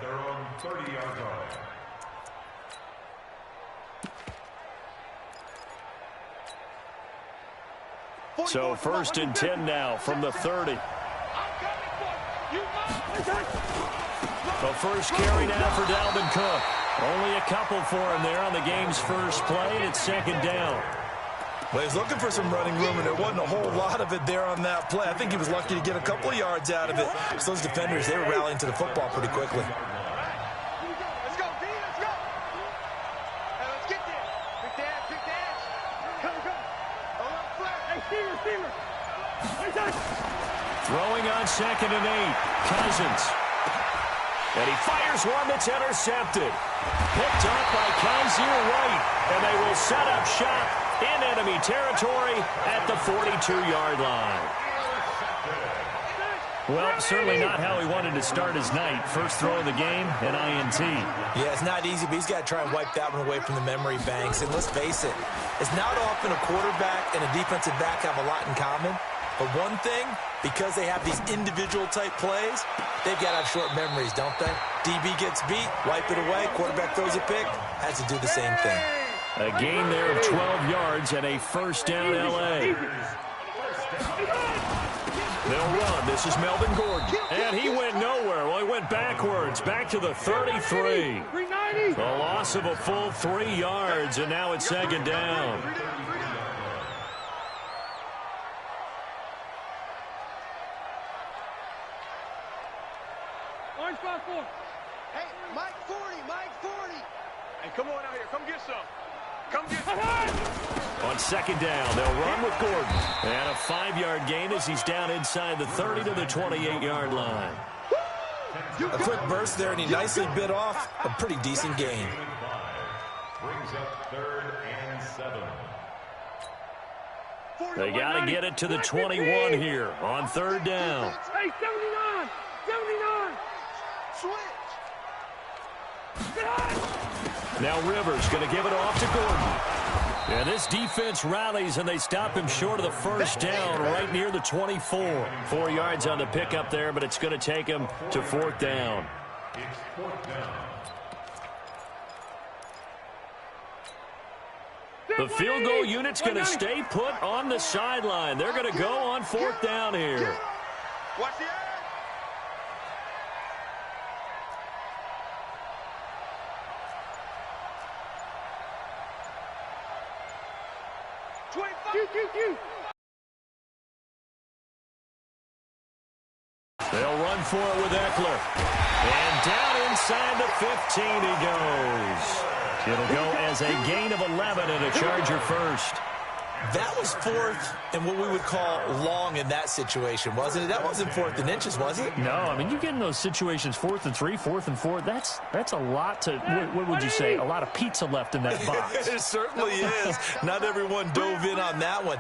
their own 30-yard line. So 1st and 10 now from the 30. The first carry now for Dalvin Cook. Only a couple for him there on the game's first play, and it's 2nd down. Well, he's looking for some running room, and there wasn't a whole lot of it there on that play. I think he was lucky to get a couple of yards out of it. So those defenders, they were rallying to the football pretty quickly. Let's go, D, let's go. Hey, let's get there. Big dash. Come. A little flat. Hey, Steamer. Throwing on 2nd and 8. Cousins. And he fires one that's intercepted. Picked up by Kaiser White. And they will set up shop in enemy territory at the 42-yard line. Well, certainly not how he wanted to start his night. First throw of the game, an INT. Yeah, it's not easy, but he's got to try and wipe that one away from the memory banks. And let's face it, it's not often a quarterback and a defensive back have a lot in common. But one thing, because they have these individual-type plays, they've got to have short memories, don't they? DB gets beat, wipe it away, quarterback throws a pick, has to do the same thing. A gain there of 12 yards and a 1st down L.A. They'll run. This is Melvin Gordon. And he went nowhere. Well, he went backwards, back to the 33. The loss of a full 3 yards, and now it's 2nd down. Hey, Mike 40. Hey, come on out here. Come get some. On 2nd down, they'll run with Gordon. And a 5-yard gain as he's down inside the 30 to the 28-yard line. A quick burst there, and he nicely bit off a pretty decent gain. Brings up 3rd and 7. They got to get it to the 21 here on 3rd down. Hey, 79. Switch. Now Rivers going to give it off to Gordon. And this defense rallies, and they stop him short of the 1st down right near the 24. 4 yards on the pickup there, but it's going to take him to 4th down. It's 4th down. The field goal unit's going to stay put on the sideline. They're going to go on 4th down here. Watch the air. They'll run for it with Eckler. And down inside the 15 he goes. It'll go as a gain of 11 and a Charger first. That was 4th and what we would call long in that situation, wasn't it? That wasn't 4th and inches, was it? No, I mean, you get in those situations 4th and 3, 4th and 4. That's a lot to, what would you say, a lot of pizza left in that box. It certainly is. Not everyone dove in on that one.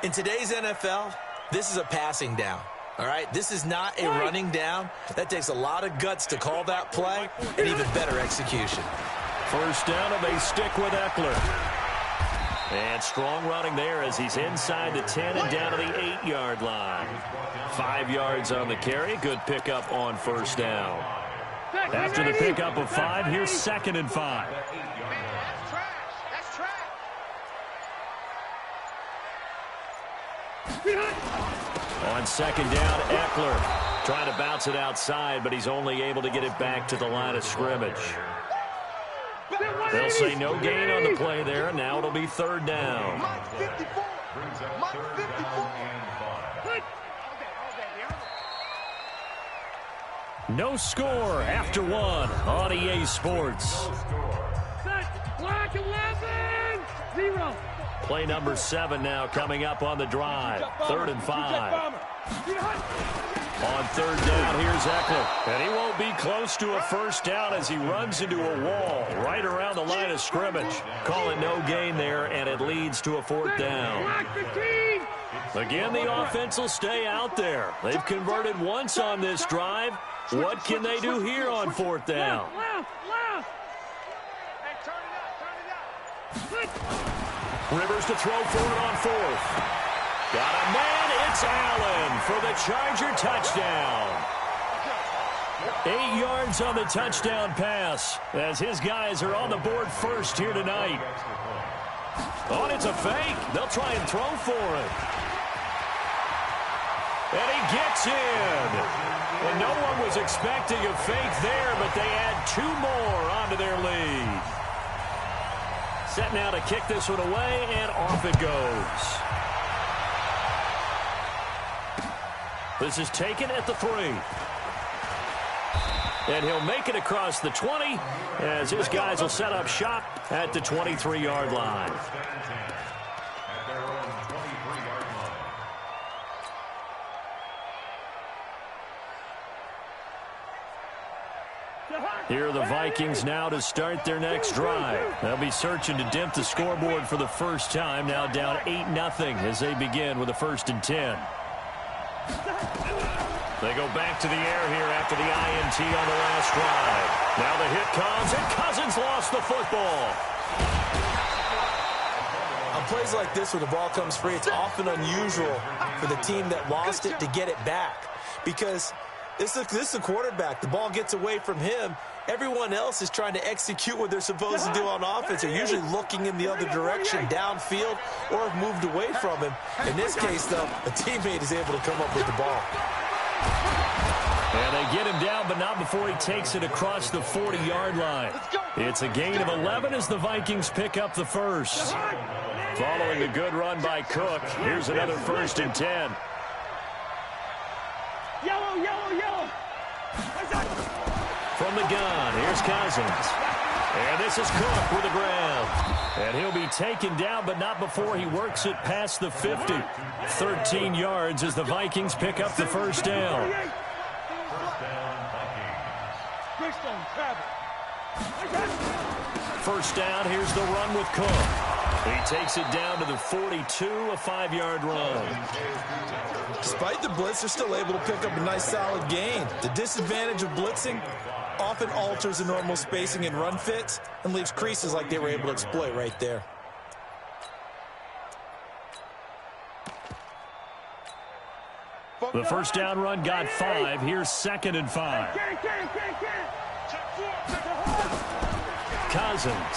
In today's NFL, this is a passing down. All right, this is not a running down. That takes a lot of guts to call that play and even better execution. 1st down, and they stick with Eckler. And strong running there as he's inside the 10 and down to the 8-yard line. 5 yards on the carry. Good pickup on 1st down. After the pickup of 5, here's 2nd and 5. That's trash. On 2nd down, Eckler trying to bounce it outside, but he's only able to get it back to the line of scrimmage. They'll say no gain on the play there, and now it'll be 3rd down. Mike 54. Brings up Mike 3rd 54. down and 5. No score after 1 on EA Sports. Black 11. 0. Play number 7 now coming up on the drive. 3rd and 5. On 3rd down, here's Eckler. And he won't be close to a 1st down as he runs into a wall right around the line of scrimmage. Call it no gain there, and it leads to a 4th down. Again, the offense will stay out there. They've converted once on this drive. What can they do here on 4th down? Rivers to throw for it on 4th. Got a man. It's Allen for the Charger touchdown. 8 yards on the touchdown pass as his guys are on the board first here tonight. Oh, it's a fake. They'll try and throw for it. And he gets in. And no one was expecting a fake there, but they add 2 more onto their lead. Set now to kick this one away, and off it goes. This is taken at the 3. And he'll make it across the 20 as his guys will set up shop at the 23-yard line. Here are the Vikings now to start their next drive. They'll be searching to dent the scoreboard for the first time, now down 8-0 as they begin with a 1st and 10. They go back to the air here after the INT on the last drive. Now the hit comes, and Cousins lost the football. On plays like this where the ball comes free, it's often unusual for the team that lost it to get it back. Because this is a quarterback. The ball gets away from him. Everyone else is trying to execute what they're supposed to do on offense. They're usually looking in the other direction, downfield, or have moved away from him. In this case, though, a teammate is able to come up with the ball. And they get him down, but not before he takes it across the 40-yard line. It's a gain of 11 as the Vikings pick up the first. Following a good run by Cook, here's another 1st and 10. Yellow, yellow, yellow. From the gun, here's Cousins. And this is Cook with a grab. And he'll be taken down, but not before he works it past the 50. 13 yards as the Vikings pick up the first down. First down, here's the run with Cook. He takes it down to the 42, a 5-yard run. Despite the blitz, they're still able to pick up a nice solid gain. The disadvantage of blitzing often alters the normal spacing and run fits and leaves creases like they were able to exploit right there. The first down run got 5. Here's 2nd and 5. Cousins.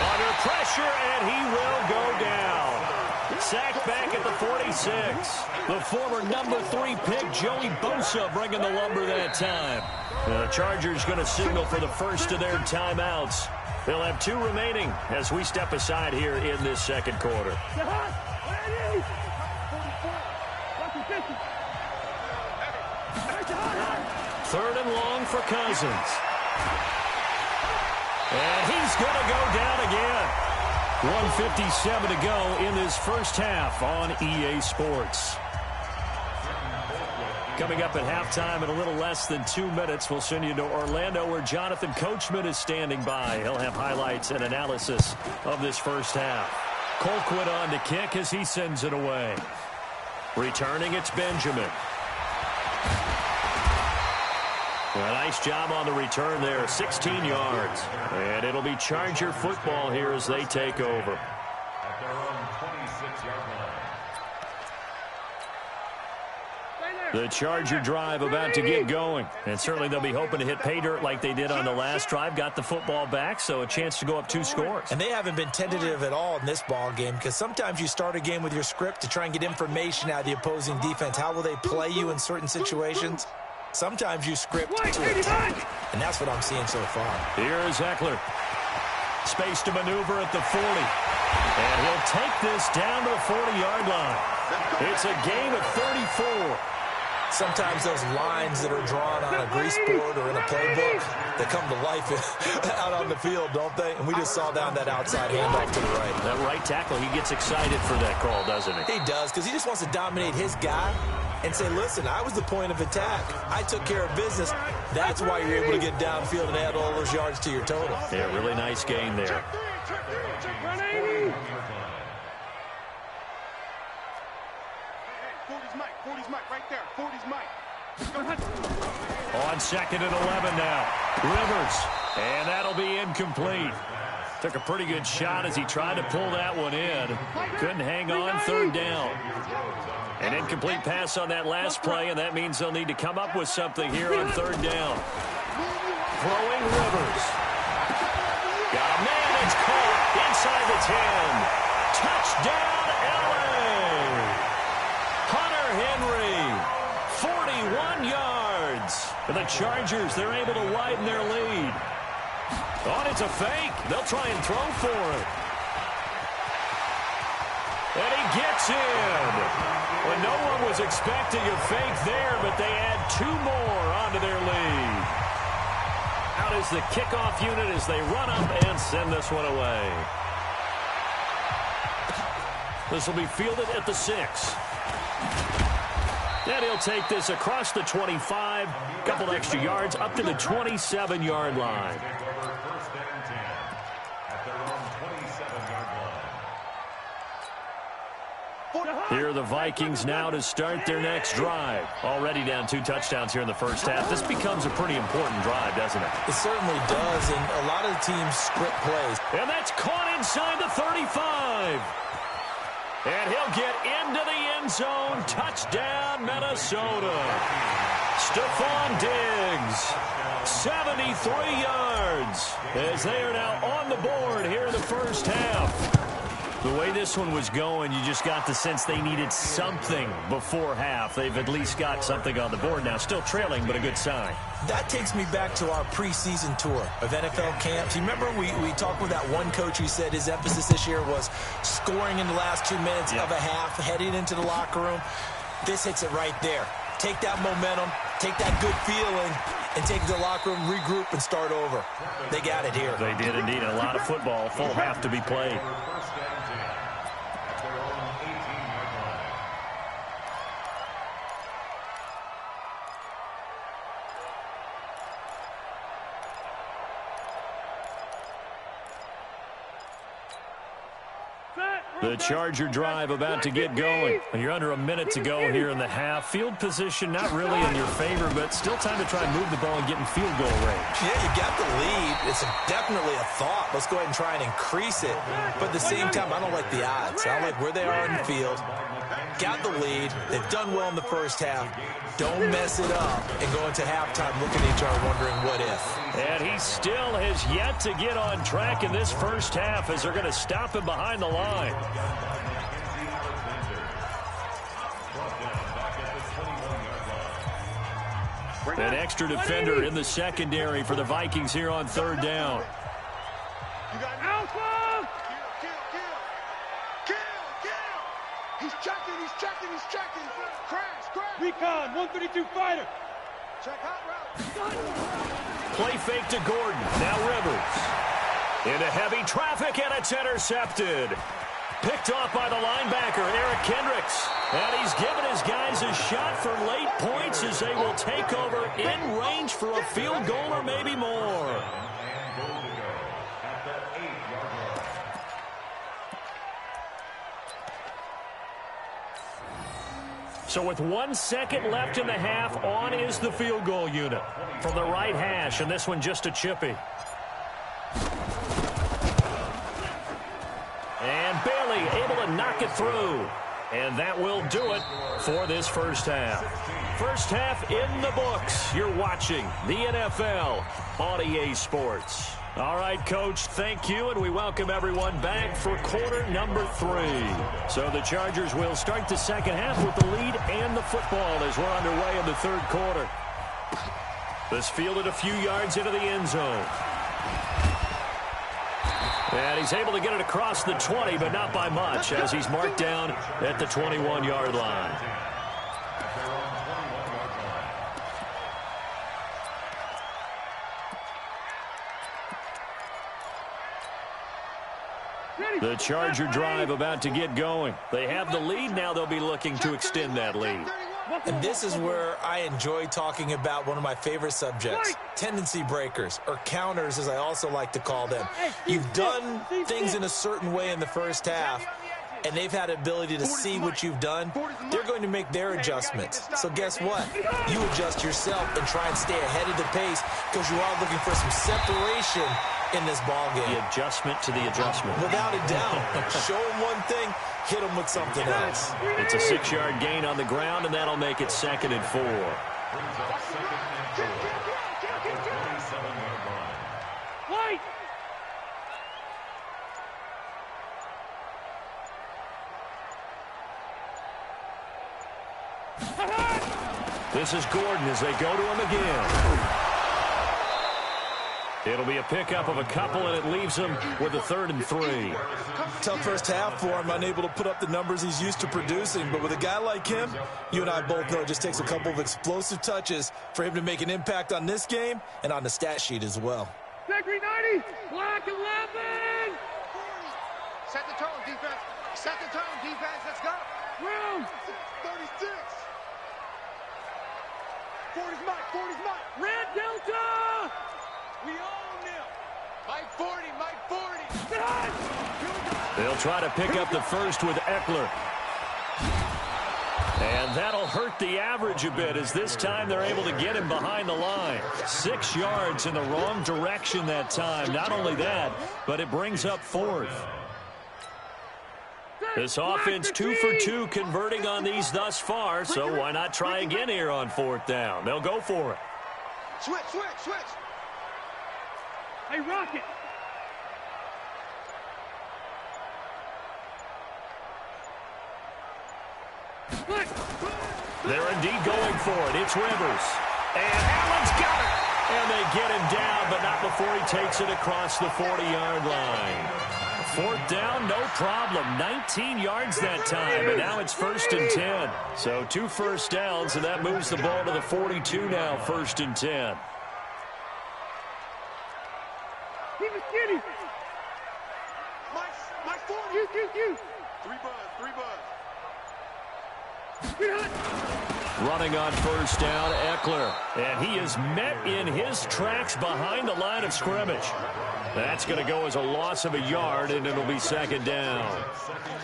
Under pressure, and he will go down. Sacked back at the 46. The former number 3 pick, Joey Bosa, bringing the lumber that time. The Chargers going to signal for the first of their timeouts. They'll have 2 remaining as we step aside here in this second quarter. Third and long for Cousins. And he's going to go down again. 1:57 to go in this first half on EA Sports. Coming up at halftime in a little less than 2 minutes, we'll send you to Orlando where Jonathan Coachman is standing by. He'll have highlights and analysis of this first half. Colquitt on to kick as he sends it away. Returning, it's Benjamin. A nice job on the return there, 16 yards. And it'll be Charger football here as they take over. At their own 26-yard line. The Charger drive about to get going. And certainly they'll be hoping to hit pay dirt like they did on the last drive. Got the football back, so a chance to go up 2 scores. And they haven't been tentative at all in this ball game because sometimes you start a game with your script to try and get information out of the opposing defense. How will they play you in certain situations? Sometimes you script to attack, and that's what I'm seeing so far. Here's Eckler. Space to maneuver at the 40. And he'll take this down to the 40-yard line. It's a gain of 34. Sometimes those lines that are drawn on a grease board or in a playbook, they come to life out on the field, don't they? And we just saw down that outside handoff to the right. That right tackle, he gets excited for that call, doesn't he? He does, because he just wants to dominate his guy and say, listen, I was the point of attack. I took care of business. That's why you're able to get downfield and add all those yards to your total. Yeah, really nice gain there. On 2nd and 11 now. Rivers. And that'll be incomplete. Took a pretty good shot as he tried to pull that one in. Couldn't hang on, third down. An incomplete pass on that last play, and that means they'll need to come up with something here on third down. Throwing Rivers. Got a man, it's caught inside the 10. Touchdown, LA! Hunter Henry, 41 yards. For the Chargers, they're able to widen their lead. Oh, it's a fake. They'll try and throw for it. And he gets in. Well, no one was expecting a fake there, but they add 2 more onto their lead. Out is the kickoff unit as they run up and send this one away. This will be fielded at the 6. And he'll take this across the 25, couple extra yards, up to the 27-yard line. Here are the Vikings now to start their next drive. Already down 2 touchdowns here in the first half. This becomes a pretty important drive, doesn't it? It certainly does, and a lot of the teams script plays. And that's caught inside the 35. And he'll get into the end zone. Touchdown, Minnesota. Stephon Diggs, 73 yards, as they are now on the board here in the first half. The way this one was going, you just got the sense they needed something before half. They've at least got something on the board now. Still trailing, but a good sign. That takes me back to our preseason tour of NFL camps. You remember we talked with that one coach who said his emphasis this year was scoring in the last 2 minutes of a half, heading into the locker room. This hits it right there. Take that momentum, take that good feeling, and take it to the locker room, regroup, and start over. They got it here. They did indeed. A lot of football, full half to be played. The Charger drive about to get going. You're under a minute to go here in the half. Field position not really in your favor, but still time to try and move the ball and get in field goal range. Yeah, you got the lead. It's definitely a thought. Let's go ahead and try and increase it. But at the same time, I don't like the odds. I don't like where they are in the field. Got the lead. They've done well in the first half. Don't mess it up and go into halftime looking at each other wondering what if. And he still has yet to get on track in this first half as they're going to stop him behind the line. An extra defender in the secondary for the Vikings here on third down. You got Alpha! Kill! He's checking. Crash! Recon, 132 fighter. Check hot route. Play fake to Gordon. Now Rivers. Into heavy traffic, and it's intercepted. Picked off by the linebacker, Eric Kendricks. And he's given his guys a shot for late points as they will take over in range for a field goal or maybe more. So with 1 second left in the half, on is the field goal unit from the right hash, and this one just a chippy. And Bailey able to knock it through. And that will do it for this first half. First half in the books. You're watching the NFL on EA Sports. All right, Coach, thank you, and we welcome everyone back for quarter number 3. So the Chargers will start the second half with the lead and the football as we're underway in the third quarter. This fielded a few yards into the end zone. And he's able to get it across the 20, but not by much, as he's marked down at the 21-yard line. The Charger drive about to get going. They have the lead. Now they'll be looking to extend that lead. And this is where I enjoy talking about one of my favorite subjects, tendency breakers, or counters as I also like to call them. You've done things in a certain way in the first half. and they've had the ability to see what you've done, they're going to make their adjustments. So guess what? You adjust yourself and try and stay ahead of the pace because you are looking for some separation in this ball game. The adjustment to the adjustment. Without a doubt. Show them one thing, hit them with something else. It's a 6-yard gain on the ground, and that'll make it 2nd and 4. Wait! This is Gordon as they go to him again. It'll be a pickup of a couple, and it leaves him with a 3rd and 3. Tough first half for him, unable to put up the numbers he's used to producing. But with a guy like him, you and I both know it just takes a couple of explosive touches for him to make an impact on this game and on the stat sheet as well. Victory 90, black 11. Set the tone, defense. Set the tone, defense. Let's go. Round 36. 40's Mike, 40's Mike. Red Delta. We own them. Mike 40, Mike 40. They'll try to pick up the first with Eckler. And that'll hurt the average a bit as this time they're able to get him behind the line. 6 yards in the wrong direction that time. Not only that, but it brings up 4th. This offense 2 for 2 converting on these thus far, so why not try again here on 4th down? They'll go for it. Switch, switch, switch. Hey, Rocket. They're indeed going for it. It's Rivers. And Allen's got it. And they get him down, but not before he takes it across the 40-yard line. 4th down, no problem. 19 yards that time, and now it's 1st and 10. So 2 first downs, and that moves the ball to the 42 now, 1st and 10. Keep it skinny. Mike 40. You. 3 buzz. Running on 1st down, Eckler. And he is met in his tracks behind the line of scrimmage. That's going to go as a loss of a yard, and it'll be 2nd down.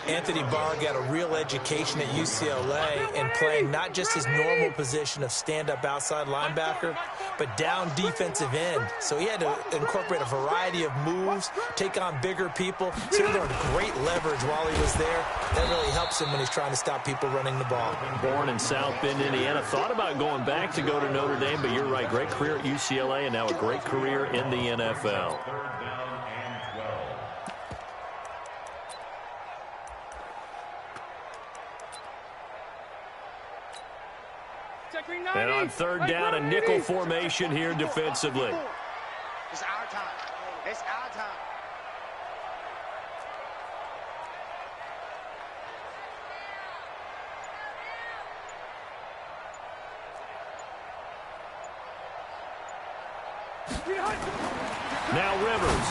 Anthony Barr got a real education at UCLA in playing not just his normal position of stand-up outside linebacker, but down defensive end. So he had to incorporate a variety of moves, take on bigger people. So he learned great leverage while he was there. That really helps him when he's trying to stop people running the ball. Born in South Bend, Indiana. Thought about going back to go to Notre Dame, but you're right. Great career at UCLA and now a great career in the NFL. And on 3rd down, a nickel formation here defensively. It's our time. It's our time. Now Rivers.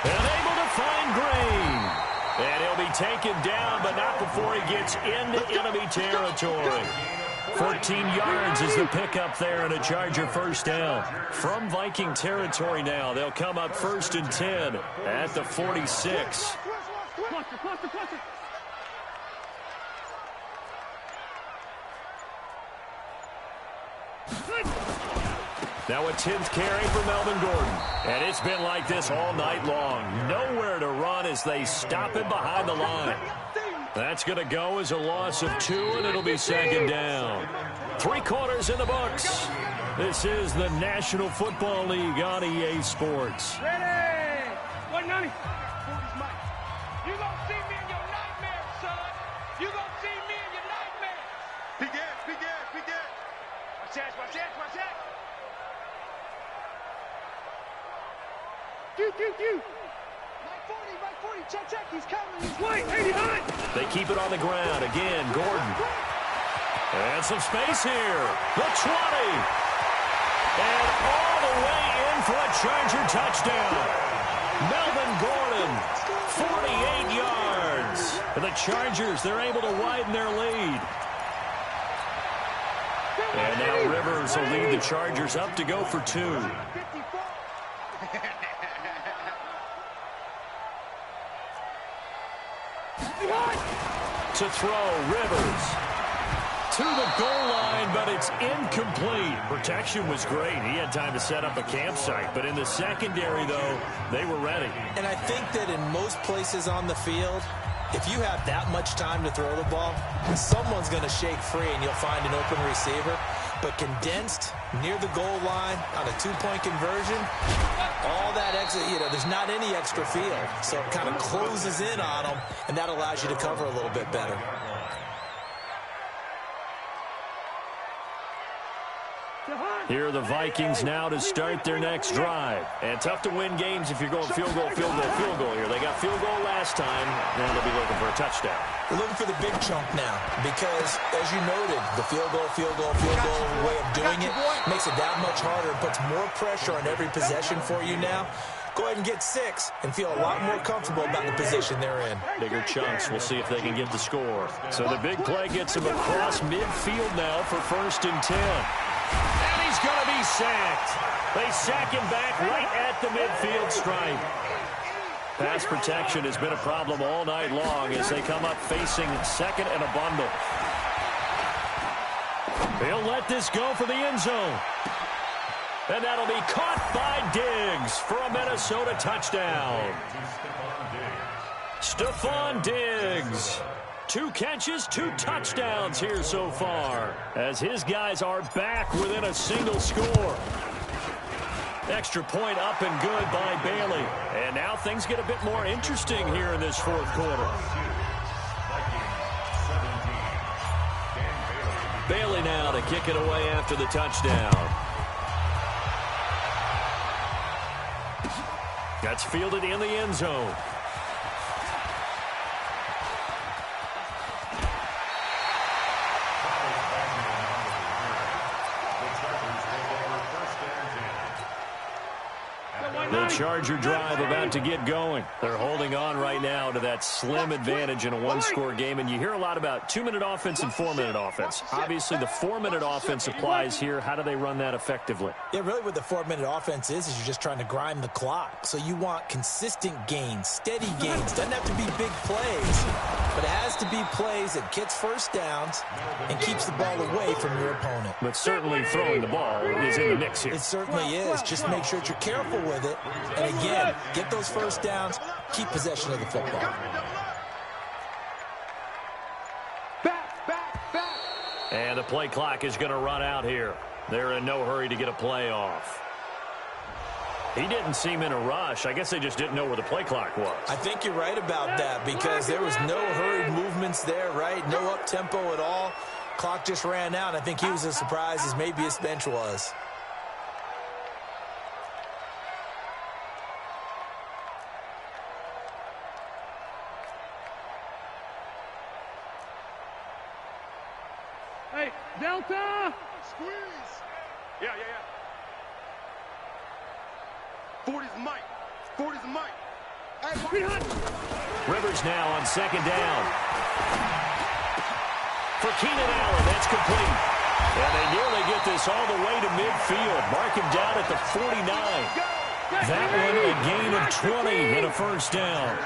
And able to find Green. And he'll be taken down, but not before he gets into enemy territory. 14 yards is the pickup there and a Charger 1st down. From Viking territory now, they'll come up 1st and 10 at the 46. Now a 10th carry for Melvin Gordon. And it's been like this all night long. Nowhere to run as they stop him behind the line. That's going to go as a loss of 2, and it'll be 2nd down. 3 quarters in the books. This is the National Football League on EA Sports. Ready. 190. You gonna see me in your nightmares, son. You gonna see me in your nightmares. Big ass. Watch that. Q. Mike 40, check, he's coming, he's white, 89! They keep it on the ground. Again, Gordon. And some space here. The 20. And all the way in for a Charger touchdown. Melvin Gordon, 48 yards. For the Chargers, they're able to widen their lead. And now Rivers will lead the Chargers up to go for 2. to throw. Rivers to the goal line, but it's incomplete. Protection was great. He had time to set up a campsite. But in the secondary, though, they were ready. And I think that in most places on the field, if you have that much time to throw the ball, someone's going to shake free and you'll find an open receiver. But condensed near the goal line on a two-point conversion, all that extra, there's not any extra field. So it kind of closes in on them, and that allows you to cover a little bit better. Here are the Vikings now to start their next drive. And tough to win games if you're going field goal, field goal, field goal here. They got field goal last time. Now they'll be looking for a touchdown. They're looking for the big chunk now because, as you noted, the field goal way of doing it makes it that much harder. It puts more pressure on every possession for you now. Go ahead and get 6 and feel a lot more comfortable about the position they're in. Bigger chunks. We'll see if they can get the score. So the big play gets them across midfield now for 1st and 10. And he's going to be sacked. They sack him back right at the midfield stripe. Pass protection has been a problem all night long as they come up facing 2nd and a bundle. He'll let this go for the end zone. And that'll be caught by Diggs for a Minnesota touchdown. Stephon Diggs. 2 catches, 2 touchdowns here so far, as his guys are back within a single score. Extra point up and good by Bailey. And now things get a bit more interesting here in this 4th quarter. Bailey now to kick it away after the touchdown. That's fielded in the end zone. The Charger drive about to get going. They're holding on right now to that slim advantage in a 1-score game. And you hear a lot about 2-minute offense and 4-minute offense. Obviously, the 4-minute offense applies here. How do they run that effectively? Yeah, really what the 4-minute offense is you're just trying to grind the clock. So you want consistent gains, steady gains. Doesn't have to be big plays, but it has to be plays that gets first downs and keeps the ball away from your opponent. But certainly throwing the ball is in the mix here. It certainly is. Just make sure that you're careful with it. And again, get those first downs, keep possession of the football. And the play clock is going to run out here. They're in no hurry to get a play off. He didn't seem in a rush. I guess they just didn't know where the play clock was. I think you're right about that because there was no hurried movements there, right? No up-tempo at all. Clock just ran out. I think he was as surprised as maybe his bench was. Hey, Delta! Squeeze! Yeah. 40's Mike. 40's Mike. Hey, Rivers now on 2nd down. For Keenan Allen, that's complete. And they nearly get this all the way to midfield. Mark him down at the 49. That one a gain of 20 and a 1st down.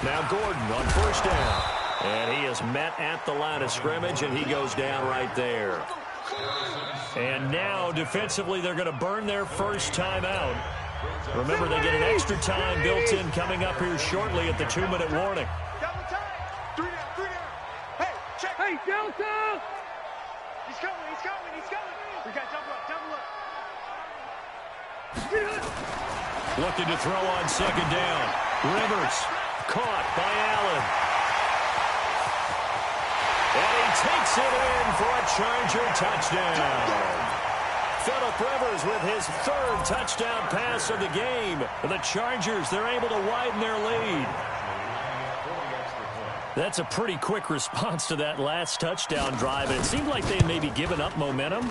Now Gordon on 1st down. And he is met at the line of scrimmage, and he goes down right there. And now, defensively, they're going to burn their first timeout. Remember, they get an extra time built in coming up here shortly at the 2-minute warning. Double time. 3 down. Hey, check. Hey, Delta! He's coming. We got double up. Looking to throw on 2nd down. Rivers caught by Allen. And he takes it in for a Charger touchdown. Phillip Rivers with his 3rd touchdown pass of the game. The Chargers, they're able to widen their lead. That's a pretty quick response to that last touchdown drive. And it seemed like they may be giving up momentum.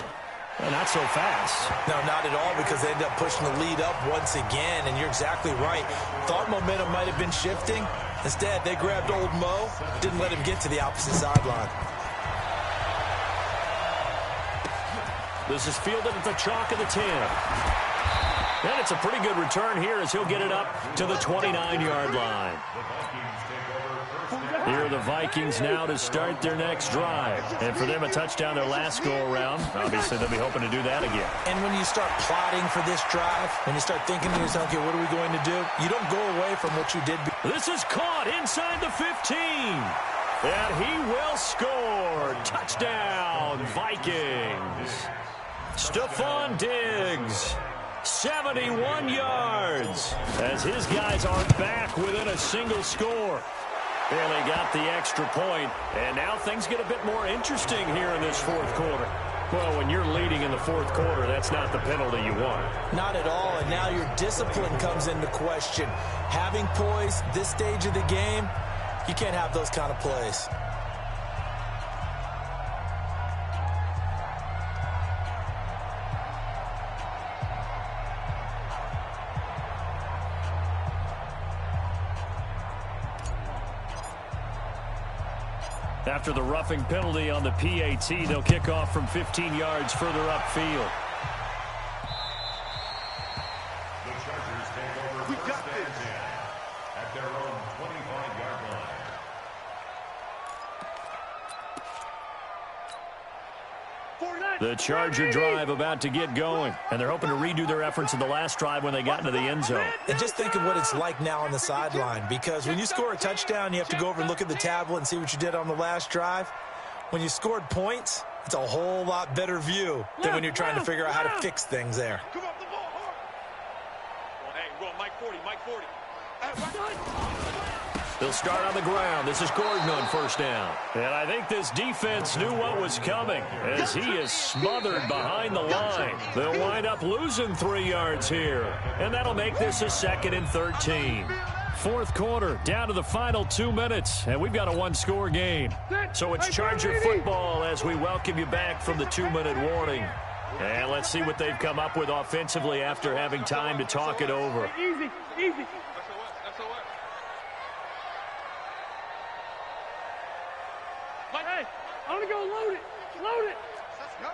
Well, not so fast. No, not at all, because they end up pushing the lead up once again, and you're exactly right. Thought momentum might have been shifting. Instead, they grabbed old Mo, didn't let him get to the opposite sideline. This is fielded at the chalk of the 10. And it's a pretty good return here as he'll get it up to the 29-yard line. Here are the Vikings now to start their next drive. And for them, a touchdown their last go-around. Obviously, they'll be hoping to do that again. And when you start plotting for this drive, when you start thinking to yourself, okay, what are we going to do? You don't go away from what you did. This is caught inside the 15. And he will score. Touchdown, Vikings. Stephon Diggs, 71 yards, as his guys are back within a single score. Barely got the extra point, and now things get a bit more interesting here in this fourth quarter. Well, when you're leading in the fourth quarter, that's not the penalty you want. Not at all, and now your discipline comes into question. Having poise this stage of the game, you can't have those kind of plays. After the roughing penalty on the PAT, they'll kick off from 15 yards further upfield. The Chargers take over first and 10 at their own 25-yard line. The Charger drive about to get going, and they're hoping to redo their efforts in the last drive when they got into the end zone. And just think of what it's like now on the sideline, because when you score a touchdown, you have to go over and look at the tablet and see what you did on the last drive. When you scored points, it's a whole lot better view than when you're trying to figure out how to fix things there. Come up the ball hard. Hey, well, Mike 40, Mike 40. They'll start on the ground. This is Gordon on first down. And I think this defense knew what was coming as he is smothered behind the line. They'll wind up losing 3 yards here. And that'll make this a 2nd and 13. Fourth quarter, down to the final 2 minutes, and we've got a one-score game. So it's Charger football as we welcome you back from the 2-minute warning. And let's see what they've come up with offensively after having time to talk it over. Easy, easy. Hey, I'm going to go load it. Load it. Let's go.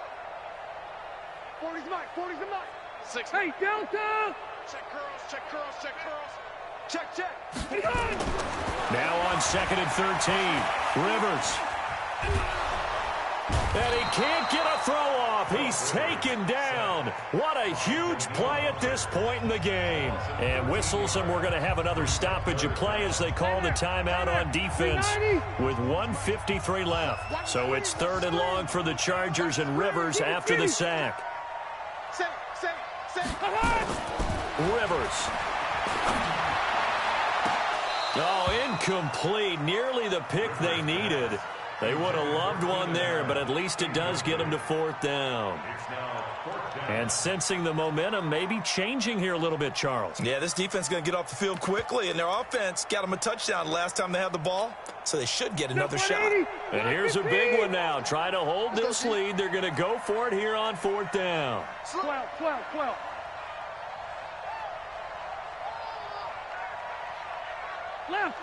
40's the mic. 40's the mic. 6. Hey, Delta. Check curls, check curls, check curls. Check, check. Now on 2nd and 13. Rivers. And he can't get a throw off. He's taken down. What a huge play at this point in the game. And whistles, and we're going to have another stoppage of play as they call the timeout on defense with 1:53 left. So it's 3rd and long for the Chargers, and Rivers after the sack. Rivers. Oh, incomplete. Nearly the pick they needed. They would have loved one there, but at least it does get them to 4th down. And sensing the momentum maybe changing here a little bit, Charles. Yeah, this defense is going to get off the field quickly, and their offense got them a touchdown last time they had the ball, so they should get another shot. And here's a big one now. Try to hold this lead. They're going to go for it here on 4th down. 12. Left.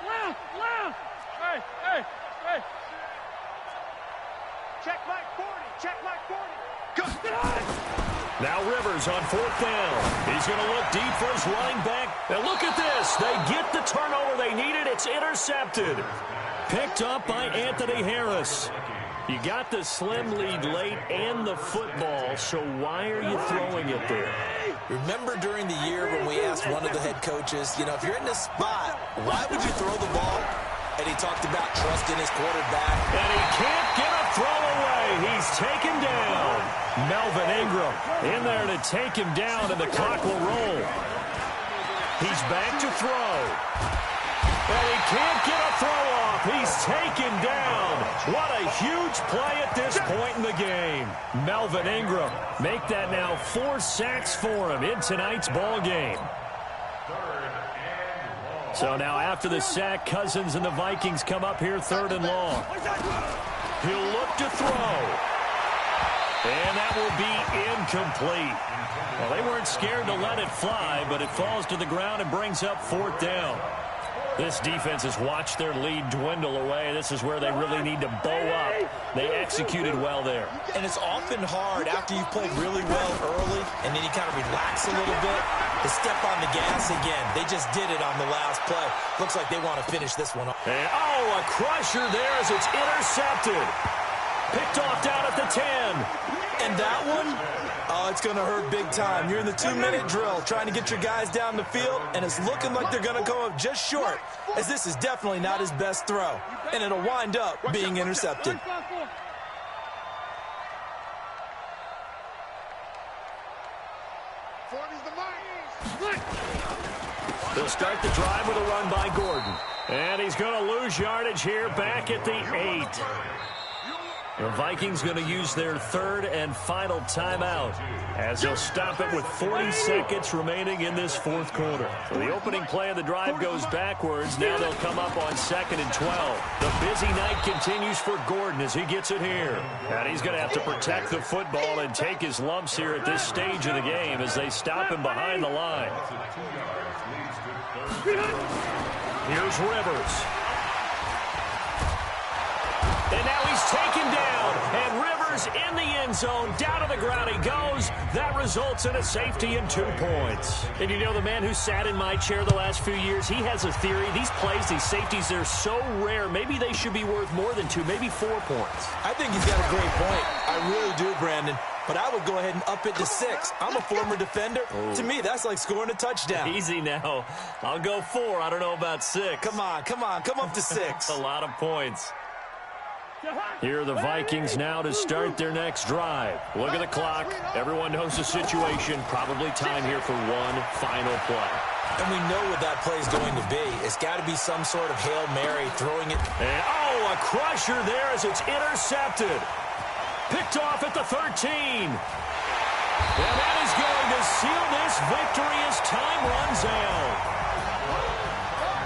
Hey. Check Mike 40. Check Mike 40. Go. Now Rivers on 4th down. He's going to look deep for his running back. And look at this. They get the turnover they needed. It's intercepted. Picked up by Anthony Harris. You got the slim lead late and the football, so why are you throwing it there? Remember during the year when we asked one of the head coaches, if you're in this spot, why would you throw the ball? And he talked about trusting his quarterback. And he can't get a throw away. He's taken down. Melvin Ingram in there to take him down, and the clock will roll. He's back to throw. And he can't get a throw off. He's taken down. What a huge play at this point in the game. Melvin Ingram make that now 4 sacks for him in tonight's ball game. So now after the sack, Cousins and the Vikings come up here 3rd and long. He'll look to throw. And that will be incomplete. Well, they weren't scared to let it fly, but it falls to the ground and brings up 4th down. This defense has watched their lead dwindle away. This is where they really need to bow up. They executed well there. And it's often hard after you've played really well early and then you kind of relax a little bit to step on the gas again. They just did it on the last play. Looks like they want to finish this one off. And, a crusher there as it's intercepted. Picked off down at the 10. And that one, it's going to hurt big time. You're in the 2-minute drill trying to get your guys down the field, and it's looking like they're going to go up just short, as this is definitely not his best throw, and it'll wind up being intercepted. They'll start the drive with a run by Gordon. And he's going to lose yardage here back at the 8. The Vikings going to use their third and final timeout as they'll stop it with 40 seconds remaining in this fourth quarter. So the opening play of the drive goes backwards. Now they'll come up on 2nd and 12. The busy night continues for Gordon as he gets it here. And he's going to have to protect the football and take his lumps here at this stage of the game as they stop him behind the line. Here's Rivers. And now he's taken down, and Rivers in the end zone. Down to the ground he goes. That results in a safety and 2 points. And you know, the man who sat in my chair the last few years, he has a theory. These plays, these safeties, they're so rare. Maybe they should be worth more than 2, maybe 4 points. I think he's got a great point. I really do, Brandon. But I would go ahead and up it to 6. I'm a former defender. Oh. To me, that's like scoring a touchdown. Easy now. I'll go 4. I don't know about 6. Come on. Come up to 6. A lot of points. Here are the Vikings now to start their next drive. Look at the clock. Everyone knows the situation. Probably time here for one final play. And we know what that play is going to be. It's got to be some sort of Hail Mary, throwing it. And, a crusher there as it's intercepted. Picked off at the 13. And that is going to seal this victory as time runs out.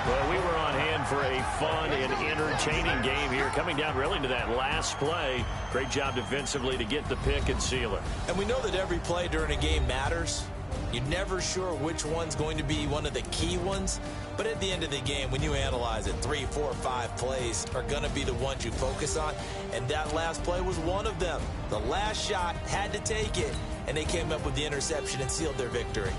Well, we were on hand for a fun and entertaining game here, coming down really to that last play. Great job defensively to get the pick and seal it. And we know that every play during a game matters. You're never sure which one's going to be one of the key ones. But at the end of the game, when you analyze it, 3, 4, 5 plays are going to be the ones you focus on. And that last play was one of them. The last shot had to take it, and they came up with the interception and sealed their victory.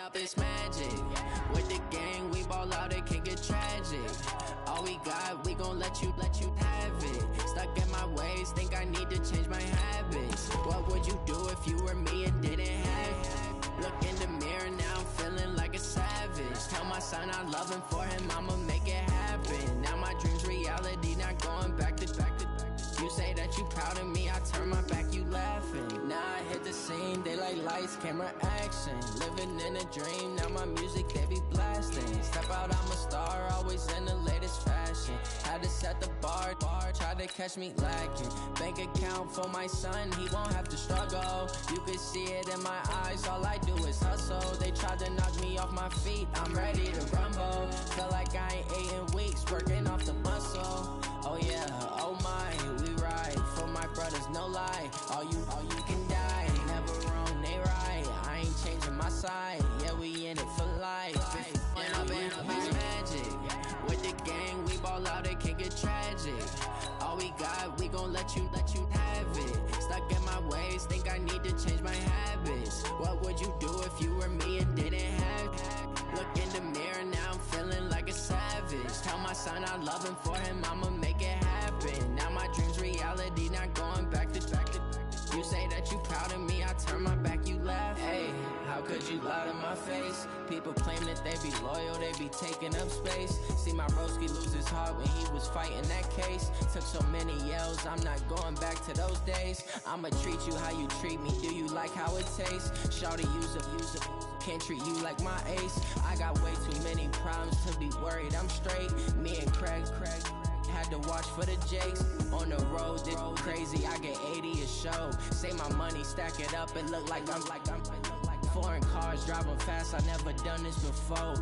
Up is magic. With the gang, we ball out, it can get tragic. All we got, we gon' let you have it. Stuck in my ways, think I need to change my habits. What would you do if you were me and didn't have it? Look in the mirror, now I'm feeling like a savage. Tell my son I love him, for him I'ma make it happen. Now my dream's reality, not going back to. You say that you proud of me, I turn my back, you laughing. Now I hit the scene, they like lights, camera, action. Living in a dream, now my music, they be blasting. Step out, I'm a star, always in the latest fashion. Had to set the bar, try to catch me lacking. Bank account for my son, he won't have to struggle. You can see it in my eyes, all I do is hustle. They tried to knock me off my feet, I'm ready to rumble. Feel like I ain't ate in weeks, working off the muscle. Oh yeah, oh my, we ride for my brothers, no lie. All you can die, never wrong, they right. I ain't changing my side, yeah, we in it for life. It's magic. With the gang, we ball out, it can get tragic. All we got, we gon' let you have it. Stuck in my ways, think I need to change my habits. What would you do if you were me and didn't have it? Look in the mirror, now I'm feeling like a savage. Tell my son I love him, for him I'ma make it happen. Now my dream's reality, not going back to. You say that you proud of me, I turn my back, you laugh. Hey, how could you lie to my face? People claim that they be loyal, they be taking up space. See my broski lose his heart when he was fighting that case. Took so many yells, I'm not going back to those days. I'ma treat you how you treat me, do you like how it tastes? Shawty, use it, can't treat you like my ace. I got way too many problems to be worried, I'm straight. Me and Craig had to watch for the Jakes. On the road, it's crazy, I get 80 a show. Say my money, stack it up, it look like I'm 4 Foreign cars, driving fast, I never done this before.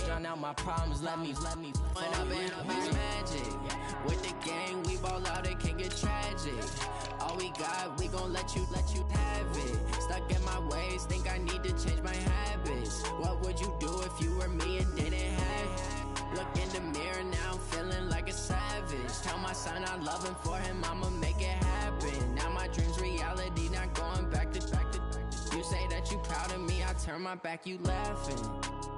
Drown out my problems, let me When I've been magic. With the gang, we ball out, it can get tragic. All we got, we gon' let you have it. Stuck in my ways, think I need to change my habits. What would you do if you were me and didn't have it? Look in the mirror, now I'm feeling like a savage. Tell my son I love him, for him I'ma make it happen. Now my dream's reality, not going back to. You say that you proud of me, I turn my back, you laughing.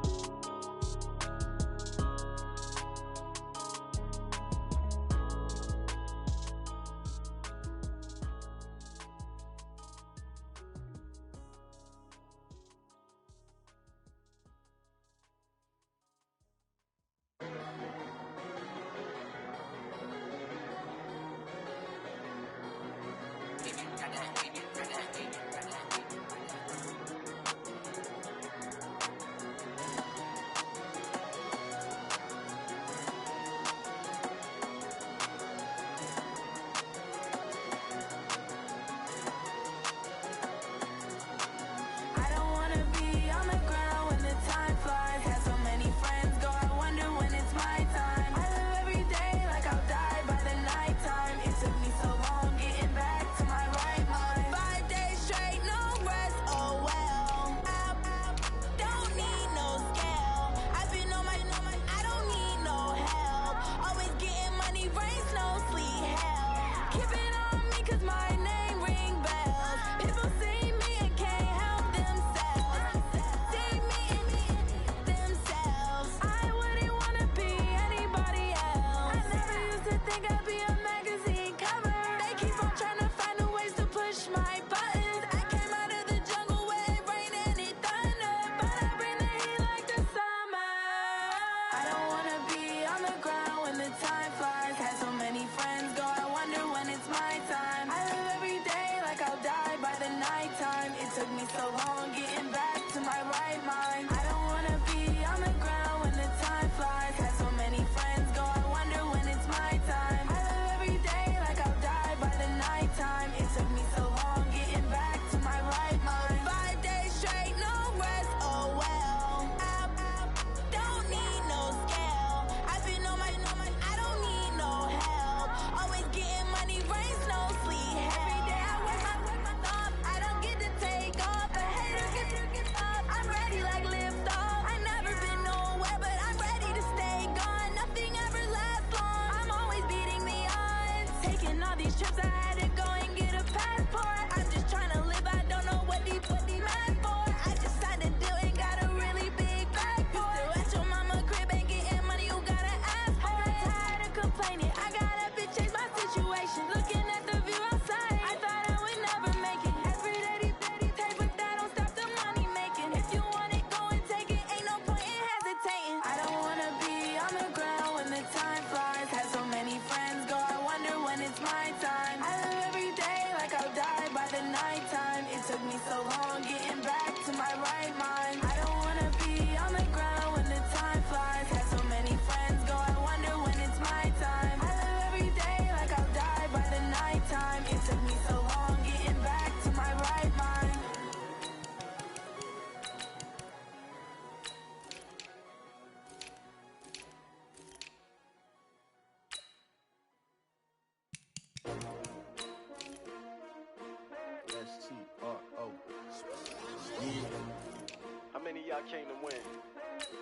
came to win.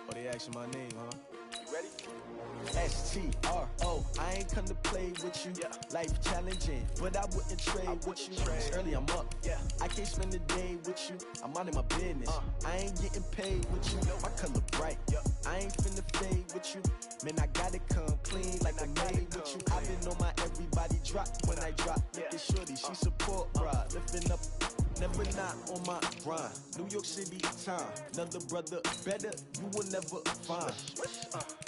Oh, they asking my name, huh? You ready? S-T-R-O, I ain't come to play with you. Yeah. Life challenging, but I wouldn't trade with you. It's early, I'm up. Yeah. I can't spend the day with you. I'm out of my business. I ain't getting paid with you. My color bright. I ain't finna fade with you. Man, I gotta come clean like I made with you. I've been on my everybody drop when I drop. Look at shorty, she support ride. Lifting up, never not on my grind. New York City time. Another brother better, you will never find.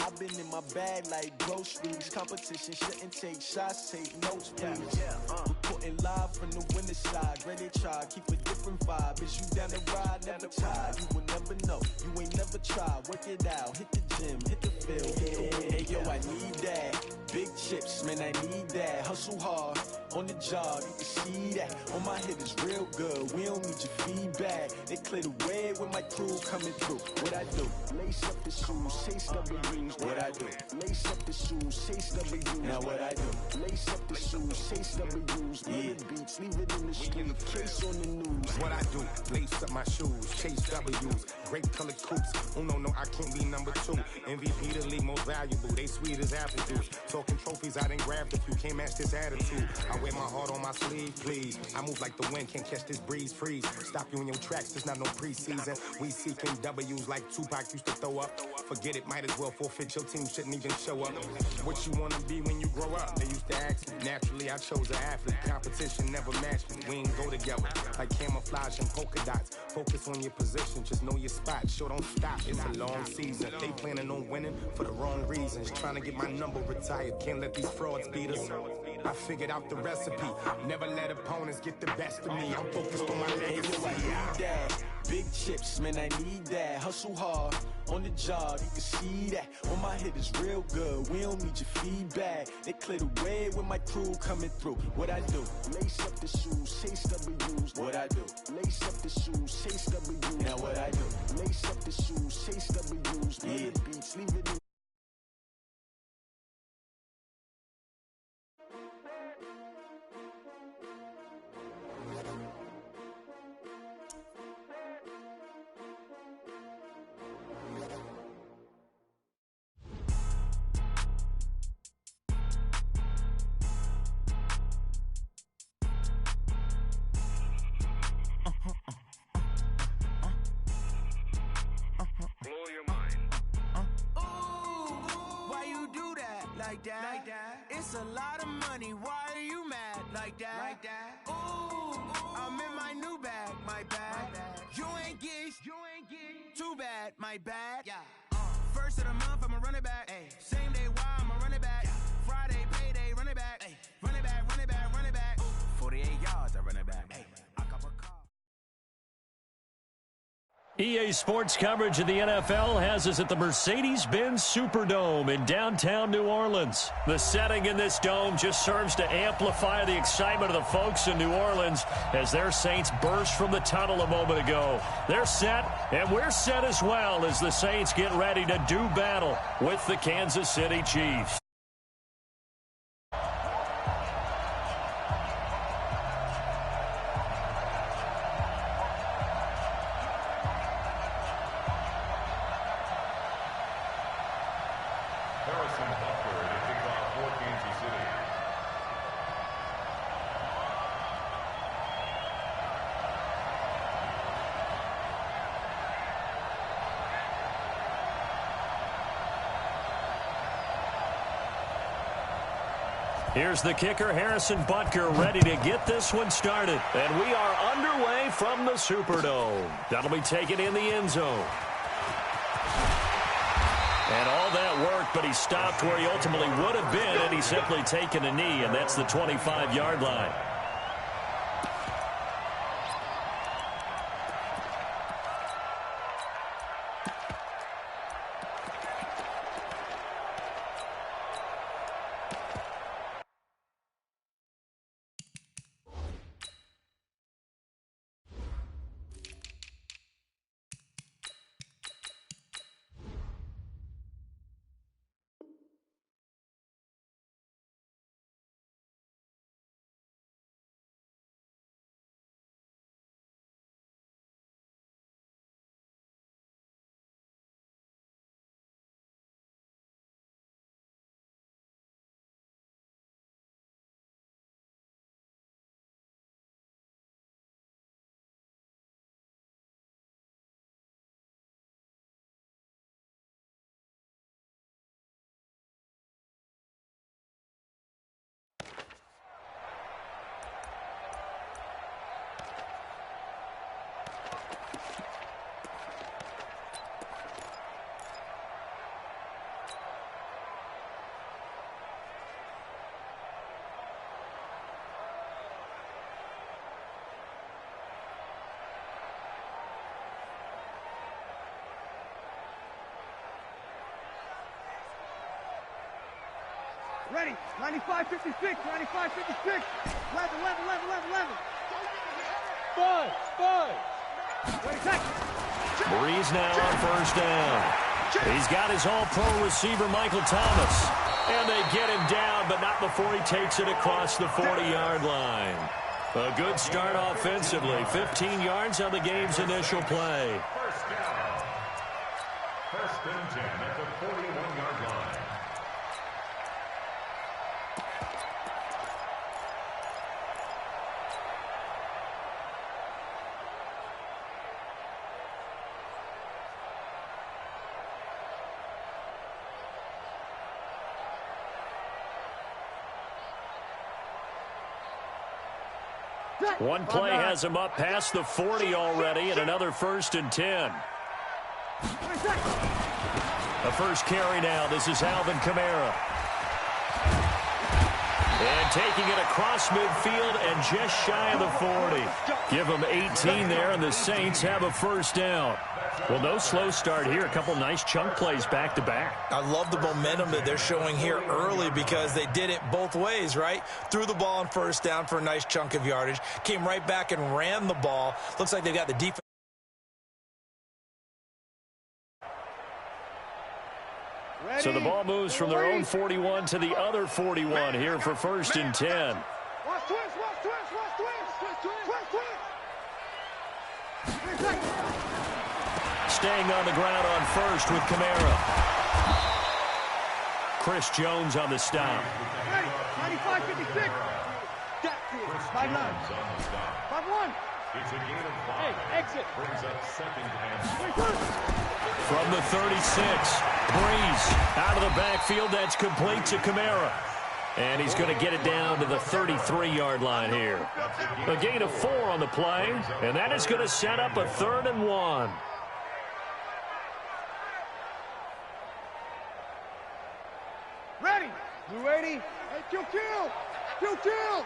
I've been in my bag like groceries. Competition shouldn't take shots, take notes, please. Reporting live from the winter side. Ready to try, keep a different vibe. Is you down the ride, never tired. You will never know, you ain't never tried. Work it out, hit the gym, hit the field, hit the wind. Hey yo, I need that. Big chips, man, I need that. Hustle hard, on the job, you can see that. On my head is real good, we don't need your feedback. They clear the way with my crew coming through. What I do? Lace up the shoes, chase W's. What I do? Lace up the shoes, chase W's. Now what I do? Lace up the shoes, chase W's. Yeah, beats, leave it in the street, case on the news. What I do? Lace up my shoes, chase W's. Grape colored coops. Oh no, I can't be number 2. MVP the league most valuable. They sweet as apple juice. Talking trophies, I done grabbed a few. Can't match this attitude. I wear my heart on my sleeve, please. I move like the wind, can't catch this breeze. Freeze. Stop you in your tracks. There's not no preseason. We seeking W's like Tupac used to throw up. Forget it, might as well forfeit. Your team shouldn't even show up. What you wanna be when you grow up? They used to ask me. Naturally, I chose an athlete. Competition never matched me. We ain't go together like camouflage and polka dots. Focus on your position, just know your spot. Sure, don't stop. It's a long season. They planning on winning for the wrong reasons. Trying to get my number retired. Can't let these frauds beat us. I figured out the recipe. Never let opponents get the best of me. I'm focused on my legacy. I need that. Big chips, man, I need that. Hustle hard on the job, you can see that. On my head is real good, we don't need your feedback. They clear the way with my crew coming through. What I do? Lace up the shoes, chase W's. What I do? Lace up the shoes, chase W's. Now what I do? Lace up the shoes, chase W's. Yeah, beats, leave it in. Like that. It's a lot of money. Why are you mad like that? Ooh, I'm in my new bag, my bad. You ain't get too bad, my bad. Yeah. First of the month, I'ma run it back. Ay. Same day, why I'ma run it back. Friday, payday, run it back. Ay. Run it back, run it back, run it back. 48 yards, I run it back. Ay. EA Sports coverage of the NFL has us at the Mercedes-Benz Superdome in downtown New Orleans. The setting in this dome just serves to amplify the excitement of the folks in New Orleans as their Saints burst from the tunnel a moment ago. They're set, and we're set as well as the Saints get ready to do battle with the Kansas City Chiefs. Here's the kicker, Harrison Butker, ready to get this one started. And we are underway from the Superdome. That'll be taken in the end zone. And all that worked, but he stopped where he ultimately would have been, and he's simply taken a knee, and that's the 25-yard line. Ready. 95-56. 95-56. 11. 5. Ready, set. Breeze now on first down. He's got his all-pro receiver, Michael Thomas. And they get him down, but not before he takes it across the 40-yard line. A good start offensively. 15 yards on the game's initial play. First down. First and 10 at the 41-yard line. One play has him up past the 40 already, and another first and 10. A first carry now. This is Alvin Kamara. And taking it across midfield and just shy of the 40. Give them 18 there, and the Saints have a first down. Well, no slow start here. A couple nice chunk plays back-to-back. I love the momentum that they're showing here early because they did it both ways, right? Threw the ball on first down for a nice chunk of yardage. Came right back and ran the ball. Looks like they've got the defense. So the ball moves from their own 41 to the other 41 here for first and 10. Staying on the ground on first with Kamara. Chris Jones on the stop. 95-56. 5-9. 5-1. It's a gain of 5. Hey, exit. Brings up second and From the 36, Breeze out of the backfield. That's complete to Kamara. And he's going to get it down to the 33-yard line here. A gain of 4 on the play, and that is going to set up a 3rd and 1. Ready. You ready? Hey, kill. Hey, kill.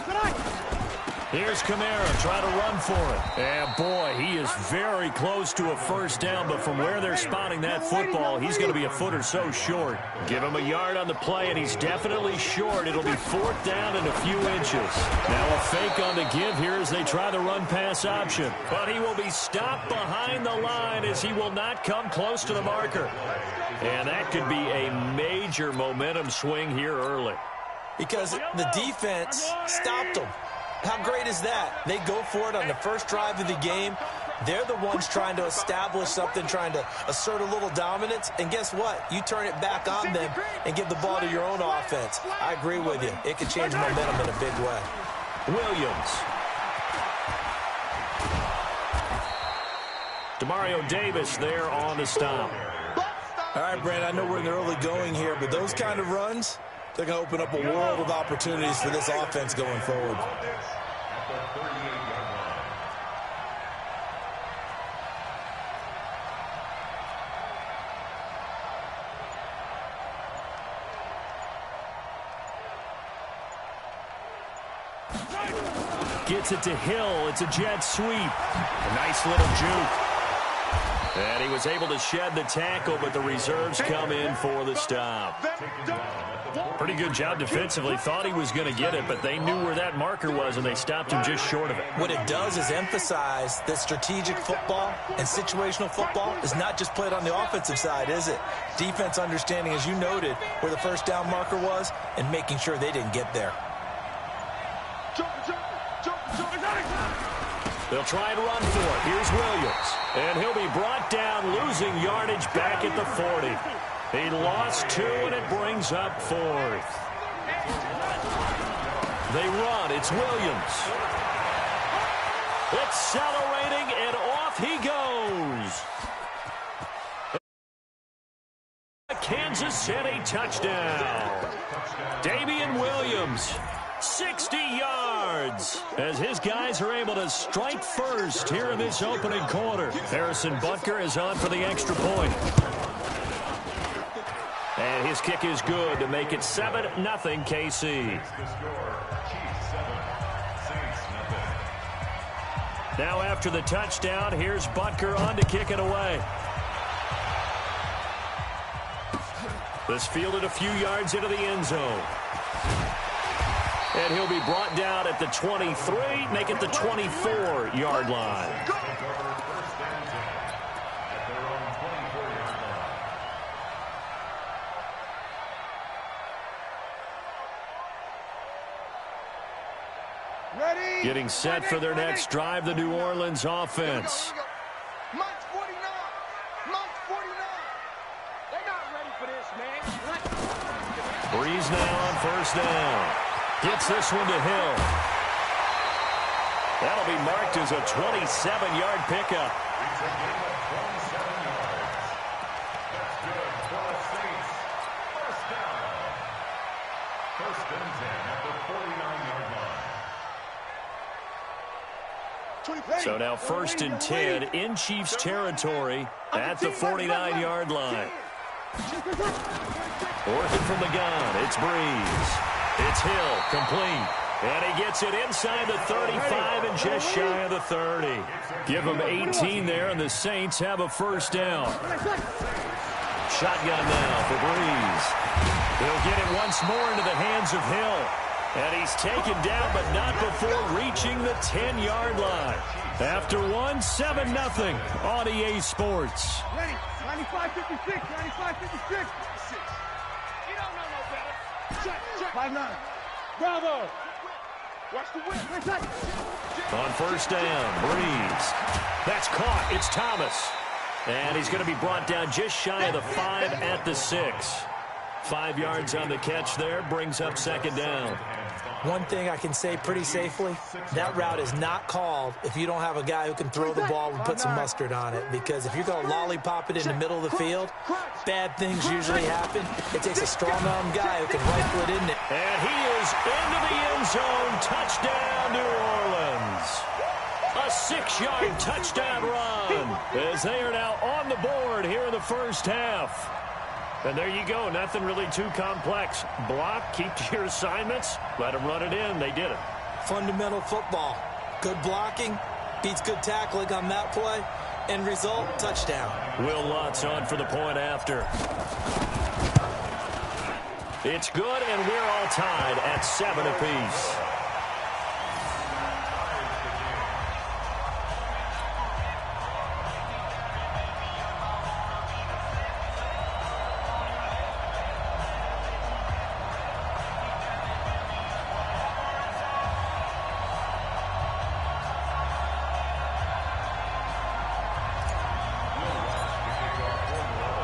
Tonight. Here's Kamara trying to run for it. And, boy, he is very close to a first down, but from where they're spotting that football, he's going to be a foot or so short. Give him a yard on the play, and he's definitely short. It'll be 4th down and a few inches. Now a fake on the give here as they try the run-pass option. But he will be stopped behind the line as he will not come close to the marker. And that could be a major momentum swing here early. Because the defense stopped them. How great is that? They go for it on the first drive of the game. They're the ones trying to establish something, trying to assert a little dominance. And guess what? You turn it back on them and give the ball to your own offense. I agree with you. It could change momentum in a big way. Williams. Demario Davis there on the stop. All right, Brand, I know we're in the early going here, but those kind of runs, they're going to open up a world of opportunities for this offense going forward. Gets it to Hill. It's a jet sweep. A nice little juke. And he was able to shed the tackle, but the reserves come in for the stop. Pretty good job defensively. Thought he was going to get it, but they knew where that marker was, and they stopped him just short of it. What it does is emphasize that strategic football and situational football is not just played on the offensive side, is it? Defense understanding, as you noted, where the first down marker was and making sure they didn't get there. They'll try and run for it. Here's Williams. And he'll be brought down, losing yardage back at the 40. He lost 2, and it brings up 4th. They run. It's Williams. Accelerating, and off he goes. Kansas City touchdown. Damian Williams. 60 yards as his guys are able to strike first here in this opening quarter. Harrison Butker is on for the extra point. And his kick is good to make it 7-0 KC. Now after the touchdown, here's Butker on to kick it away. This fielded a few yards into the end zone. And he'll be brought down at the 23, make it the 24-yard line. Getting set for their next drive, the New Orleans offense. Mike's 49. Mike's 49. They're not ready for this, man. Breeze now on first down. Gets this one to Hill. That'll be marked as a 27-yard pickup. First and 10 at the 49-yard line. So now first and 10 in Chiefs territory at the 49-yard line. Working from the gun, it's Breeze. It's Hill, complete. And he gets it inside the 35 and just shy of the 30. Give him 18 there, and the Saints have a first down. Shotgun now for Breeze. He'll get it once more into the hands of Hill. And he's taken down, but not before reaching the 10-yard line. After one, 7-0 on EA Sports. Ready. 95-56. 95-56. You don't know no better. Check. 5-9. Bravo. Watch the whip. On first down, Breeze. That's caught. It's Thomas. And he's going to be brought down just shy of the 5 at the 6. 5 yards on the catch there, brings up second down. One thing I can say pretty safely, that route is not called if you don't have a guy who can throw the ball and put some mustard on it. Because if you're going to lollipop it in the middle of the field, bad things usually happen. It takes a strong-arm guy who can rifle it in there. And he is into the end zone. Touchdown, New Orleans. A 6-yard touchdown run as they are now on the board here in the first half. And there you go. Nothing really too complex. Block, keep to your assignments, let them run it in. They did it. Fundamental football. Good blocking beats good tackling on that play. End result, touchdown. Will Lutz on for the point after. It's good, and we're all tied at 7 apiece.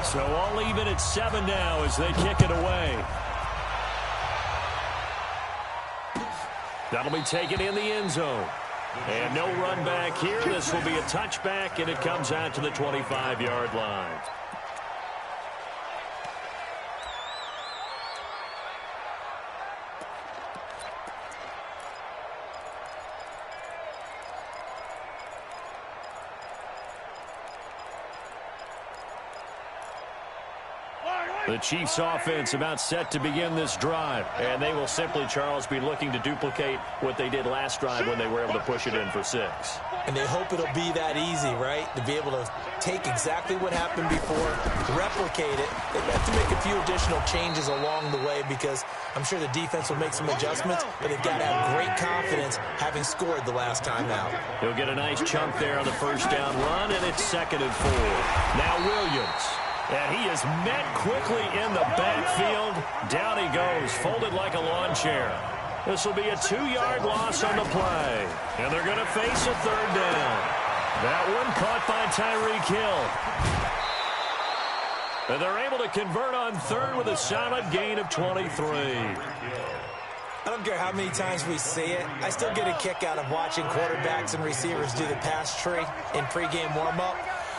So all even at 7 now as they kick it away. That'll be taken in the end zone. And no run back here. This will be a touchback, and it comes out to the 25-yard line. The Chiefs offense about set to begin this drive. And they will simply, Charles, be looking to duplicate what they did last drive when they were able to push it in for 6. And they hope it'll be that easy, right? To be able to take exactly what happened before, replicate it. They have to make a few additional changes along the way because I'm sure the defense will make some adjustments, but they've got to have great confidence having scored the last time out. He'll get a nice chunk there on the first down run, and it's 2nd and 4. Now Williams. And he is met quickly in the backfield. Down he goes, folded like a lawn chair. This will be a 2-yard loss on the play. And they're going to face a 3rd down. That one caught by Tyreek Hill. And they're able to convert on 3rd with a solid gain of 23. I don't care how many times we see it. I still get a kick out of watching quarterbacks and receivers do the pass tree in pregame warm-up.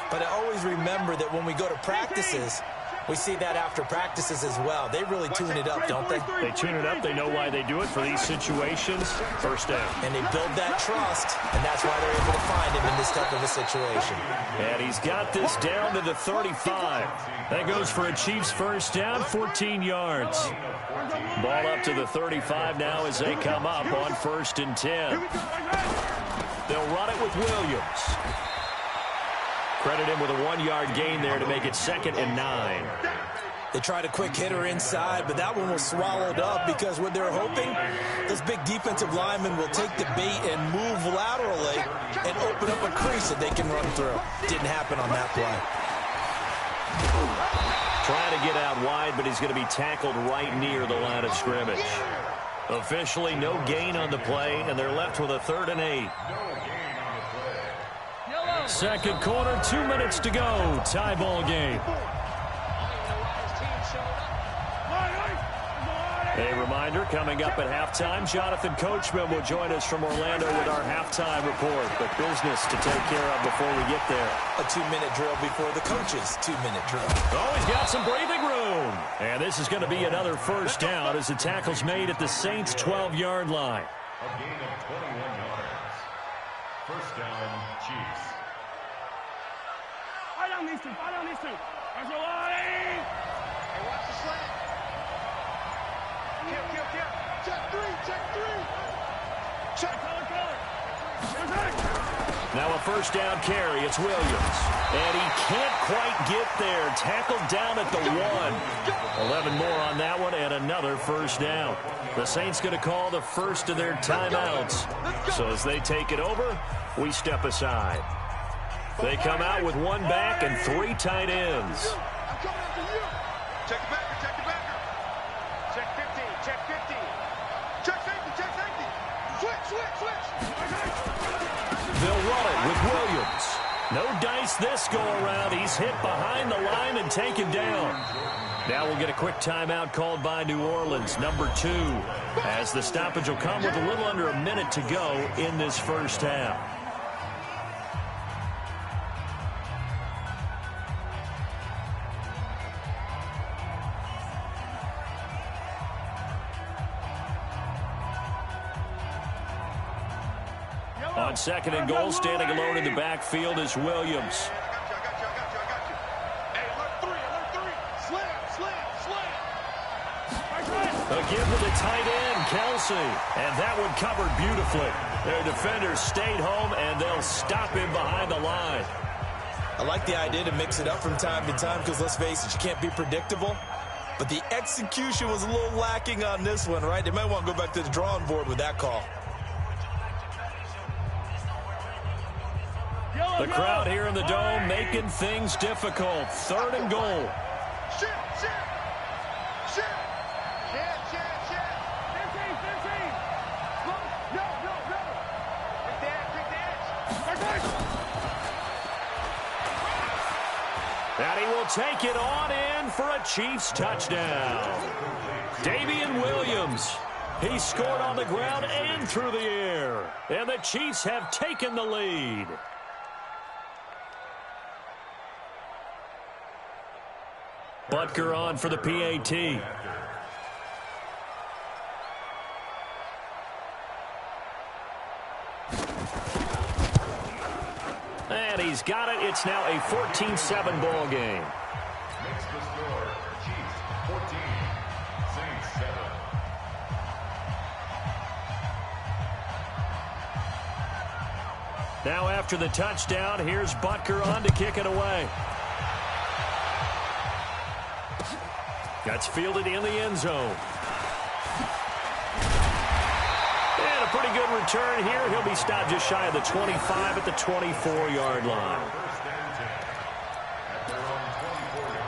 But I always remember that when we go to practices, we see that after practices as well. They really tune it up, don't they? They tune it up. They know why they do it for these situations. First down. And they build that trust, and that's why they're able to find him in this type of a situation. And he's got this down to the 35. That goes for a Chiefs first down, 14 yards. Ball up to the 35 now as they come up on 1st and 10. They'll run it with Williams. Credit him with a 1-yard gain there to make it 2nd and 9. They tried a quick hitter inside, but that one was swallowed up because what they're hoping, this big defensive lineman will take the bait and move laterally and open up a crease that they can run through. Didn't happen on that play. Trying to get out wide, but he's going to be tackled right near the line of scrimmage. Officially, no gain on the play, and they're left with a 3rd and 8. Second quarter, 2 minutes to go. Tie ball game. A reminder, coming up at halftime, Jonathan Coachman will join us from Orlando with our halftime report. But business to take care of before we get there. A 2-minute drill before the coach's 2-minute drill. Oh, he's got some breathing room. And this is going to be another first down as the tackle's made at the Saints' 12-yard line. A gain of 21 yards. First down, Chiefs. I don't need to. There's a lot. Hey, watch the slant. Kill. Check three. Check, color. Now a first down carry. It's Williams. And he can't quite get there. Tackled down at the 1. 11 more on that one and another first down. The Saints going to call the first of their timeouts. So as they take it over, we step aside. They come out with 1 back and 3 tight ends. I'm coming after you. Check the backer. Check 15. Check safety. Switch. They'll run it with Williams. No dice this go-around. He's hit behind the line and taken down. Now we'll get a quick timeout called by New Orleans, number 2, as the stoppage will come with a little under a minute to go in this first half. On second and goal, standing alone in the backfield is Williams. Again with the tight end, Kelsey. And that one covered beautifully. Their defenders stayed home, and they'll stop him behind the line. I like the idea to mix it up from time to time because, let's face it, you can't be predictable. But the execution was a little lacking on this one, right? They might want to go back to the drawing board with that call. The crowd here in the Dome making things difficult. 3rd and goal. Shit. 15. No. Big dash. And he will take it on in for a Chiefs touchdown. Damian Williams. He scored on the ground and through the air. And the Chiefs have taken the lead. Butker on for the PAT. And he's got it. It's now a 14-7 ball game. Makes the score, Chiefs 14, Saints 7. Now after the touchdown, here's Butker on to kick it away. That's fielded in the end zone. And a pretty good return here. He'll be stopped just shy of the 25 at the 24-yard line. First and 10 at their own 24-yard line.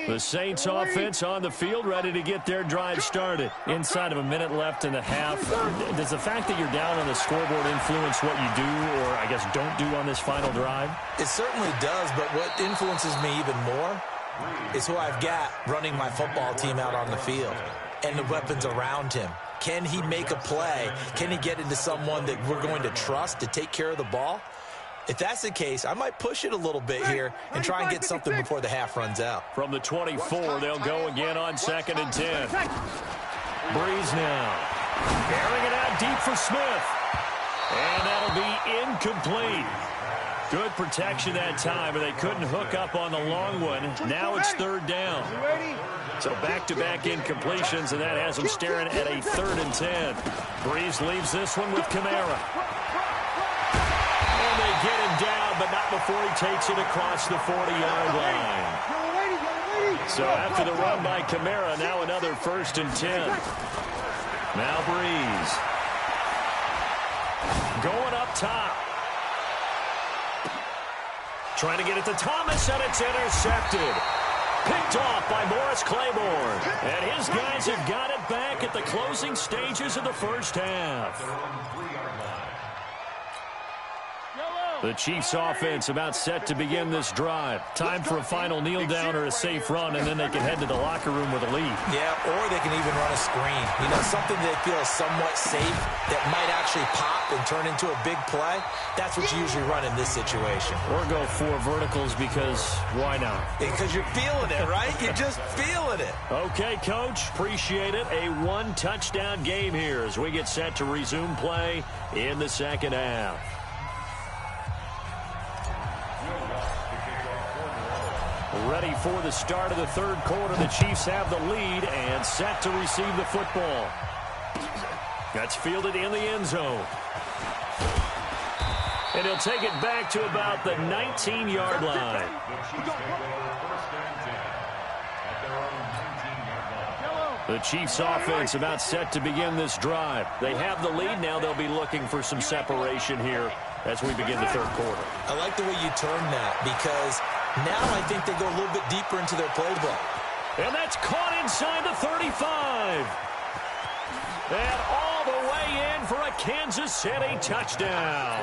The Saints offense on the field, ready to get their drive started. Inside of a minute left in the half. Does the fact that you're down on the scoreboard influence what you do, or I guess don't do on this final drive? It certainly does, but what influences me even more is who I've got running my football team out on the field and the weapons around him. Can he make a play? Can he get into someone that we're going to trust to take care of the ball? If that's the case, I might push it a little bit here and try and get something before the half runs out. From the 24, they'll go again on 2nd and 10. Breeze now. Airing it out deep for Smith. And that'll be incomplete. Good protection that time, but they couldn't hook up on the long one. Now it's third down. So back-to-back incompletions, and that has them staring at a 3rd and 10. Breeze leaves this one with Kamara. And they get him down, but not before he takes it across the 40-yard line. So after the run by Kamara, now another 1st and 10. Now Breeze. Going up top. Trying to get it to Thomas, and it's intercepted. Picked off by Morris Claiborne. And his guys have got it back at the closing stages of the first half. The Chiefs offense about set to begin this drive. Time for a final kneel down or a safe run, and then they can head to the locker room with a lead. Yeah, or they can even run a screen. You know, something they feel is somewhat safe that might actually pop and turn into a big play. That's what you usually run in this situation. Or go 4 verticals because why not? Because you're feeling it, right? You're just feeling it. Okay, Coach, appreciate it. A 1-touchdown game here as we get set to resume play in the second half. Ready for the start of the third quarter. The Chiefs have the lead and set to receive the football. That's fielded in the end zone. And he'll take it back to about the 19-yard line. The Chiefs offense about set to begin this drive. They have the lead. Now they'll be looking for some separation here as we begin the third quarter. I like the way you turn that because now I think they go a little bit deeper into their playbook. And that's caught inside the 35. And all the way in for a Kansas City touchdown.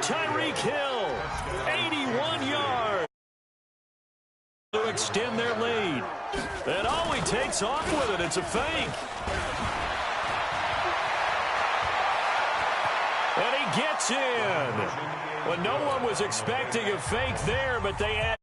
Tyreek Hill, 81 yards to extend their lead. And oh, he takes off with it. It's a fake. And he gets in. Well, no one was expecting a fake there, but they add